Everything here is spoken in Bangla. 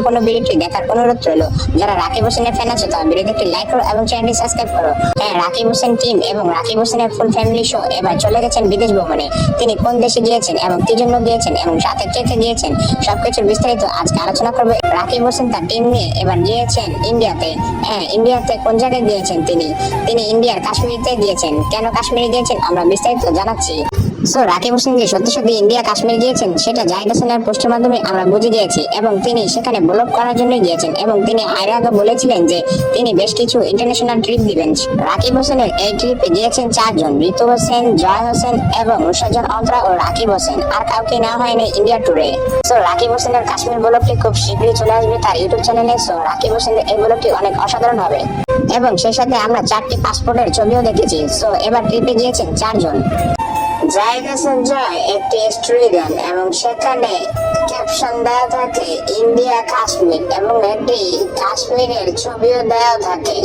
সম্পূর্ণ ভিডিওটি দেখার অনুরোধ রইল। যারা রাকিব হোসেনের ফ্যান আছে তারা ভিডিওটি লাইক করো এবং চ্যানেলটি সাবস্ক্রাইব করো। হ্যাঁ, রাকিব হোসেন টিম এবং রাকিব হোসেনের ফুল ফ্যামিলি শো এবার চলে গেছেন বিদেশ ভ্রমণে। তিনি কোন দেশে গিয়েছেন এবং কি জন্য গিয়েছেন এবং সাথে কে কে গিয়েছেন সবকিছুর বিস্তারিত আজকে আলোচনা করবে। রাকিব হোসেন তার টিম নিয়ে এবার গিয়েছেন ইন্ডিয়াতে। হ্যাঁ, ইন্ডিয়াতে কোন জায়গায় গিয়েছেন তিনি ইন্ডিয়ার কাশ্মীরিতে গিয়েছেন। কেন কাশ্মীরে গিয়েছেন আমরা বিস্তারিত জানাচ্ছি। সো রাকিব হোসেন যে সত্যি সত্যি ইন্ডিয়া কাশ্মীর গিয়েছেন সেটা জাহিদ হাসানের পোস্টের মাধ্যমে আমরা বুঝে গিয়েছি এবং তিনি সেখানে ব্লগ করার জন্য গিয়েছেন এবং তিনি আগে আগে বলেছিলেন যে তিনি বেশ কিছু ইন্টারন্যাশনাল ট্রিপ দিবেন। রাকিব হোসেনের এই ট্রিপে গিয়েছেন 4 জন, ঋতু হোসেন, জয় হোসেন এবং রুশাজান অন্তরা ও রাকিব হোসেন। আর কাউকে নেওয়া হয়নি ইন্ডিয়া ট্যুরে। সো রাকিব হোসেনের কাশ্মীর ব্লগটি খুব শীঘ্রই চলে আসবে তার ইউটিউব চ্যানেলে। সো রাকিব হোসেনের এই ব্লগটি অনেক অসাধারণ হবে এবং সেই সাথে আমরা 4টি পাসপোর্টের ছবিও দেখেছি। সো এবার ট্রিপে গিয়েছেন 4 জন। জাহিদ হাসান জয় একটি স্টোরি দেন এবং সেখানে ক্যাপশন দেওয়া থাকে ইন্ডিয়া কাশ্মীর এবং একটি কাশ্মীরের ছবিও দেওয়া থাকে।